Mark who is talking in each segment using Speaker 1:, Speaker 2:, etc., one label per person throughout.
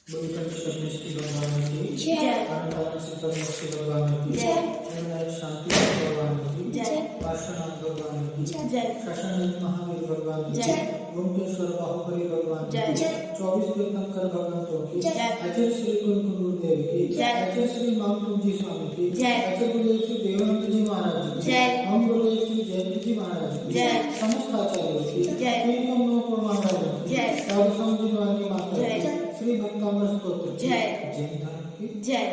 Speaker 1: बोली श्री भगवान की जय। भगवान की जय। शांति भगवान की जय। पार्श्वनाथ भगवान की जय। शशानक महावीर भगवान की जय। ओमकेश्वर बाहुबली भगवान की जय। 24 तीर्थंकर भगवंतों की जय। आचार्य श्री कुंकुम गुरुदेव की जय। आचार्य श्री मामतुम जी स्वामी की जय। आचार्य गुरुदेव श्री देवानंद जी महाराज की जय। ओम गुरुदेव श्री जयंती जी महाराज की जय। समस्त आचार्यों की जय। महाराज की जय। साधु संत जी माता जय। श्री भक्तामृत स्तोत्र जय। जय धर्म की जय।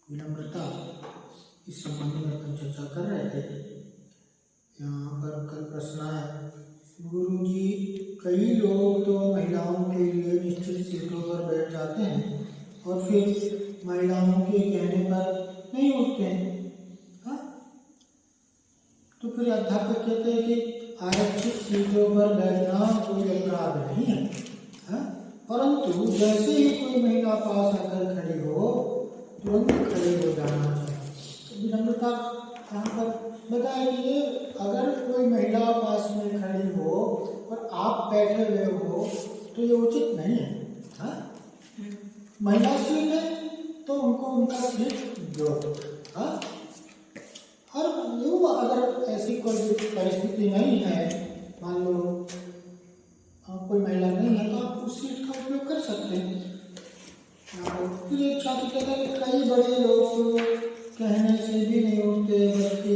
Speaker 1: विनम्रता इस संबंध में अपन चर्चा कर रहे थे। यहाँ पर कल प्रश्न है, गुरुजी कई लोग तो महिलाओं के लिए निश्चित सीटों पर बैठ जाते हैं और फिर महिलाओं के कहने पर नहीं उठते हैं। तो फिर अध्यापक कहते हैं कि आरक्षित सीटों पर बैठना कोई अपराध नहीं है, परंतु जैसे ही कोई महिला पास आकर खड़ी हो तुरंत खड़े हो जाना चाहिए। विनम्रता यहाँ पर बताइए, अगर कोई महिला पास में खड़ी हो और आप बैठे हुए हो तो ये उचित नहीं है। महिला सीट है तो उनको उनका सीट दो। और यूँ अगर ऐसी कोई परिस्थिति नहीं है, मान लो कोई महिला नहीं है, तो आप उस सीट का उपयोग कर सकते हैं। फिर एक छात्र कहता है कि कई बड़े लोग तो कहने से भी नहीं उठते बल्कि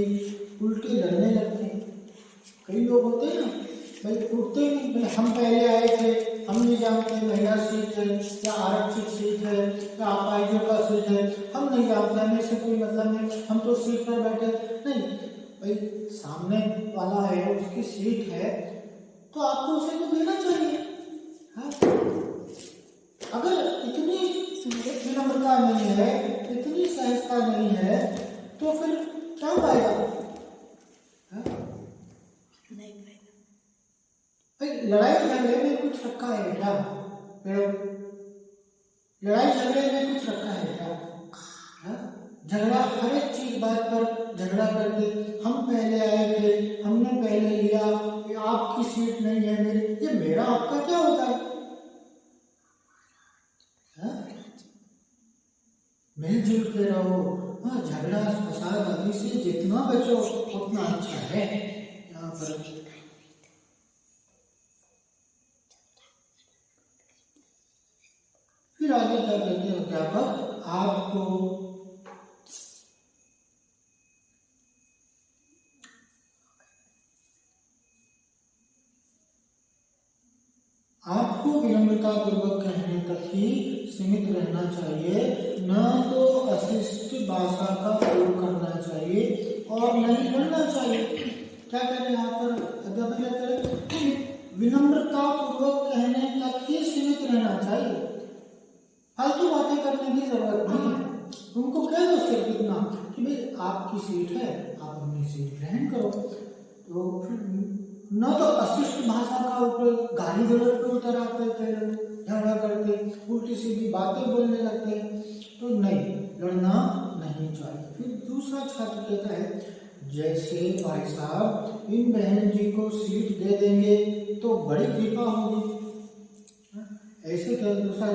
Speaker 1: उल्टे लड़ने लगते हैं। कई लोग होते हैं ना भाई, उठते नहीं, हम पहले आए थे, हम नहीं जानते महिला सीट है या आरक्षित सीट है या अपाहिजों का सीट है, हम नहीं जानते, हमें से कोई मतलब नहीं, हम तो सीट पर बैठे नहीं। भाई सामने वाला है, उसकी सीट है तो आपको उसे तो देना चाहिए। अगर इतनी विनम्रता नहीं है, इतनी सहजता नहीं है, तो फिर क्या फायदा? लड़ाई झगड़े में कुछ रखा है क्या? लड़ाई झगड़े में कुछ रखा है क्या? झगड़ा हर एक चीज बात पर झगड़ा करके, हम पहले आए थे, हमने पहले लिया, ये आपकी सीट नहीं है मेरी, ये मेरा आपका क्या होता है? मिलजुल के रहो। झगड़ा फसाद आदि से जितना बचो उतना अच्छा है। यहाँ पर फिर आगे क्या कहते हैं अध्यापक, आपको विनम्रता पूर्वक कहने तक ही सीमित रहना चाहिए, न तो अशिष्ट भाषा का प्रयोग करना चाहिए और नहीं करना चाहिए। क्या करें यहाँ पर अध्यापक कहते हैं, विनम्रता पूर्वक कहने तक ही सीमित रहना चाहिए, फालतू बातें करने की जरूरत नहीं है। उनको कह दो सिर्फ इतना कि भाई आपकी सीट है, आप अपनी सीट ग्रहण करो। तो फिर न तो अशिष्ट भाषा का उपयोग, गाली गलौज पे उतर आते थे, झगड़ा करते, उल्टी सीधी बातें बोलने लगते, तो नहीं, लड़ना नहीं चाहिए। फिर दूसरा छात्र कहता है, जैसे भाई साहब इन बहन जी को सीट दे देंगे तो बड़ी कृपा होगी। ऐसे क्या? दूसरा,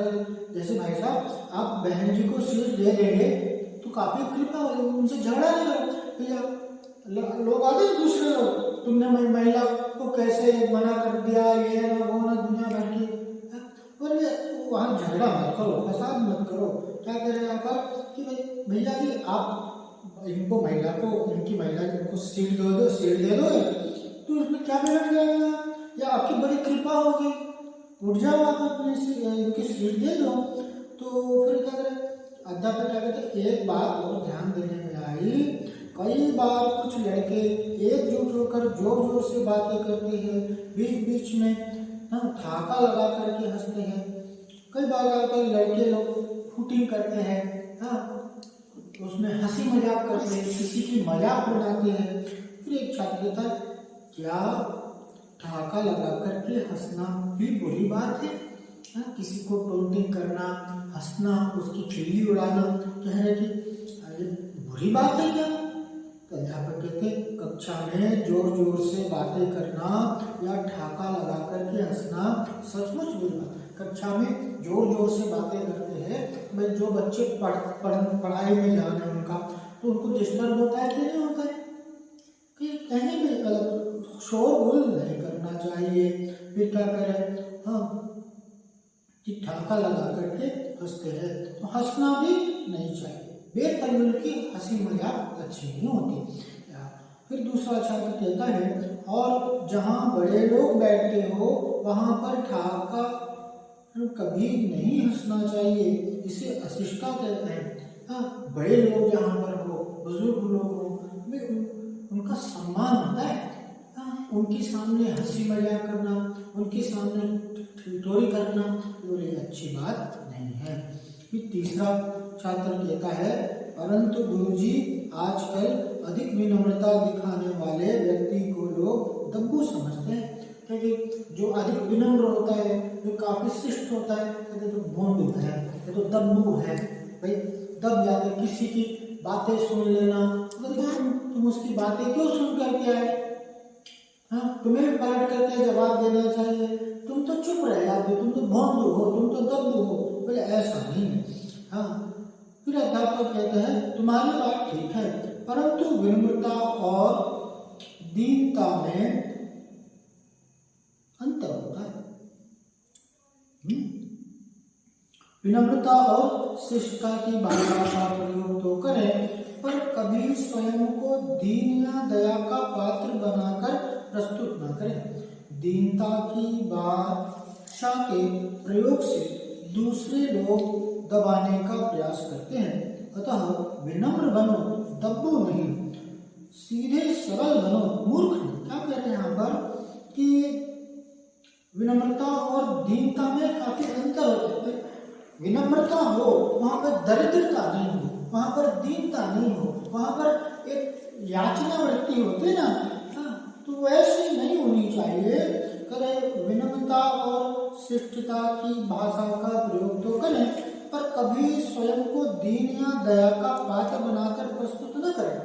Speaker 1: जैसे भाई साहब आप बहन जी को सीट दे देंगे तो काफी कृपा होगी, उनसे झगड़ा नहीं करो। लोग आते हैं दूसरे लोग, तुमने महिला को कैसे मना कर दिया, ये ना वो ना, दुनिया भर की। और वहाँ झगड़ा मत करो, फसाद मत करो। क्या कह रहे हैं यहाँ पर कि भाई भैया जी आप इनको महिला को, इनकी महिला को सीट दे दो, तो उसमें क्या बिगड़ जाएगा? या आपकी बड़ी कृपा होगी, उठ जाओ आप अपने इनकी सीट दे दो। तो फिर क्या करें अध्यापक, क्या कहते हैं, एक बात और ध्यान देने में आई, कई बार कुछ लड़के एकजुट होकर जोर जोर से बातें करते हैं, बीच बीच में ठाका लगा करके हंसते हैं। कई बार लड़के लोग शूटिंग करते हैं, उसमें हंसी मजाक करते हैं, किसी की मजाक बनाते हैं। फिर एक छात्र कहता है, क्या ठाका लगा करके हंसना भी बुरी बात है? किसी को टोंटिंग करना, हंसना, उसकी खिल्ली उड़ाना, कह रहे कि बुरी बात है क्या? तो अध्यापक कहते, कक्षा में जोर जोर से बातें करना या ठाका लगा हंसना सचमुच बुरी बात। कक्षा में जोर जोर से बातें करते हैं, भाई जो बच्चे पढ़ाई में ध्यान है उनका, तो उनको डिस्टर्ब होता है कि नहीं होता है कि कहीं भी शोरगुल नहीं करना चाहिए। फिर क्या करें, हाँ कि ठाका लगा करके हंसते हैं, तो हंसना भी नहीं चाहिए। बेफजूल की हंसी मजाक अच्छी नहीं होती। फिर दूसरा छात्र कहता है, और जहाँ बड़े लोग बैठे हो वहाँ पर ठाका कभी नहीं हंसना चाहिए, इसे अशिष्टता कहते हैं। हाँ, बड़े लोग जहाँ पर हो, बुजुर्ग लोग हो, उनका सम्मान होता है। हाँ, उनके सामने हंसी मजाक करना, उनके सामने ठिठोरी करना ये अच्छी बात नहीं है। फिर तीसरा छात्र कहता है, परंतु गुरुजी आजकल अधिक विनम्रता दिखाने वाले व्यक्ति को लोग दब्बू समझते हैं। क्योंकि जो अधिक विनम्र होता है, जो काफी शिष्ट होता है, ये तो भोंदू है, ये तो दब्बू है। भाई दब जाते, किसी की बातें सुन लेना, तो तुम उसकी बातें क्यों सुन करके आए? हाँ, तुम्हें भी पलट करके जवाब देना चाहिए। तुम तो चुप रह जाते, तुम तो भोंदू हो, तुम तो दब्बू हो। बोले ऐसा नहीं है। हाँ, फिर अध्यापक कहते हैं, तुम्हारी बात ठीक है, परंतु विनम्रता और दीनता में अंतर होता है। विनम्रता और शिष्टता की भाषा का प्रयोग तो करें, पर कभी स्वयं को दीन या दया का पात्र बनाकर प्रस्तुत न करें। दीनता की भाषा के प्रयोग से दूसरे लोग दबाने का प्रयास करते हैं। अतः विनम्र बनो, दब्बू नहीं, सीधे सरल बनो, मूर्ख नहीं। क्या कहते हैं यहाँ पर कि विनम्रता और दीनता में काफी अंतर होता है। विनम्रता हो वहां पर दरिद्रता नहीं हो, वहां पर दीनता नहीं हो, वहां पर एक याचना वृत्ति होती है ना, हाँ, तो वैसी नहीं होनी चाहिए। करें विनम्रता और शिष्टता की भाषा का प्रयोग तो करें, पर कभी स्वयं को दीन या दया का पात्र बनाकर प्रस्तुत न करें।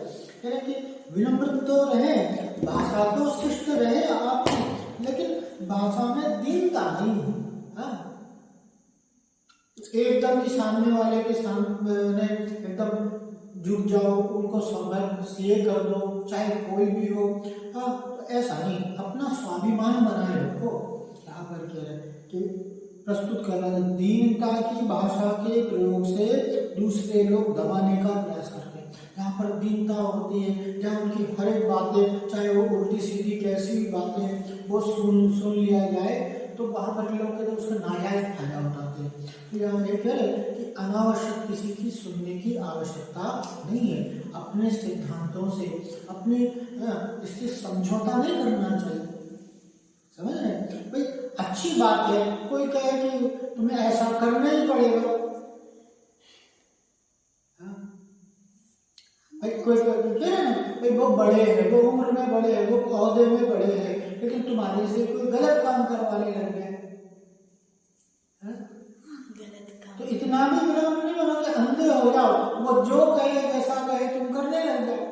Speaker 1: करें कि विनम्र तो रहे, भाषा तो शिष्ट रहे आपकी, लेकिन भाषा में दीनता नहीं हो। हाँ, एकदम ही सामने वाले के सामने एकदम झुक जाओ, उनको ये कर दो, चाहे कोई भी हो। हाँ, तो ऐसा नहीं, अपना स्वाभिमान बनाए रखो। क्या करके कि प्रस्तुत करना, दीनता की भाषा के प्रयोग से दूसरे लोग दबाने का प्रयास करते हैं। जहाँ पर दीनता होती है, जहाँ उनकी हर एक बातें, चाहे वो उल्टी सीधी कैसी भी बातें, वो सुन लिया जाए, तो वहाँ पर लोग कहते हैं उसका नाजायज फायदा उठाते हैं। तो यहाँ ये कह रहे कि अनावश्यक किसी की सुनने की आवश्यकता नहीं है। अपने सिद्धांतों से, अपने इससे समझौता नहीं करना चाहिए। समझ रहे भाई, अच्छी बात है, कोई कहे कि तुम्हें ऐसा करना ही पड़ेगा। भाई कोई कहे ना, भाई वो बड़े हैं, वो उम्र में बड़े हैं, वो पौधे में बड़े हैं, लेकिन तुम्हारे से कोई गलत काम करवाने लग गए, तो इतना भी विनम्र नहीं बनो कि अंधे हो जाओ, वो जो कहे जैसा कहे तुम करने लग जाओ।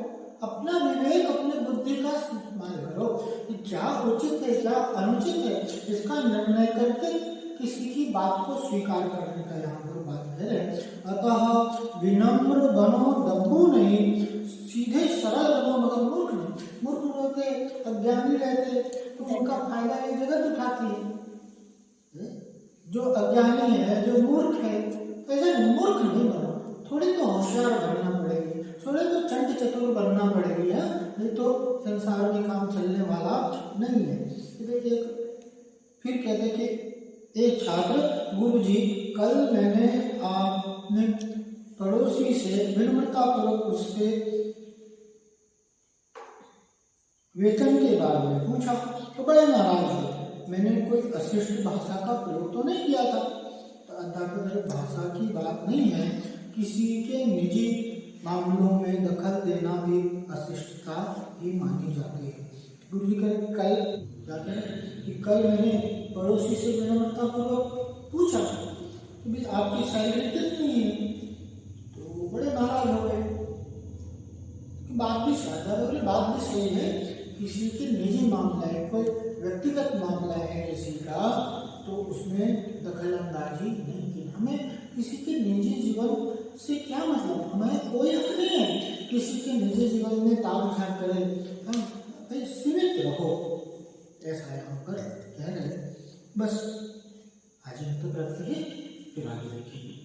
Speaker 1: अपना विवेक, अपनी बुद्धि का इस्तेमाल करो कि क्या उचित है, क्या अनुचित है, इसका निर्णय करके किसी की बात को स्वीकार करने का यहाँ पर बात है। अतः विनम्र बनो, दब्बू नहीं, सीधे सरल बनो, मगर मूर्ख नहीं। मूर्ख होते, अज्ञानी रहते, तो उनका फायदा ये जगत उठाती है। जो अज्ञानी है, जो मूर्ख है, ऐसे मूर्ख नहीं बनो, थोड़ी तो होशियार बनना पड़ेगी, थोड़े तो चंट चतुर बनना पड़ेगी, है नहीं तो संसार में काम चलने वाला नहीं है। फिर कहते कि एक छात्र, गुरुजी कल मैंने अपने पड़ोसी से विनम्रतापूर्वक उससे वेतन के बारे में पूछा तो बड़े नाराज हुए। मैंने कोई अशिष्ट भाषा का प्रयोग तो नहीं किया था। तो अध्यापक, भाषा की बात नहीं है, किसी के निजी मामलों में दखल देना भी अशिष्टता ही मानी जाती है। गुरु जी कल जाते हैं कि कल मैंने पड़ोसी से विनम्रतापूर्वक पूछा कि भाई आपकी सैलरी कितनी है, तो वो बड़े नाराज हो गए। बात भी बात भी सही है, किसी की निजी मामला है, कोई व्यक्तिगत मामला है किसी का, उसमें दखलंदाजी नहीं की। हमें किसी के निजी जीवन से क्या मतलब, हमें कोई हक नहीं है किसी के निजी जीवन में ताक झाँक करें। हम भाई सीमित रहो, ऐसा यहाँ पर कह रहे हैं। बस आज यहाँ तक रखते हैं, फिर आगे देखेंगे।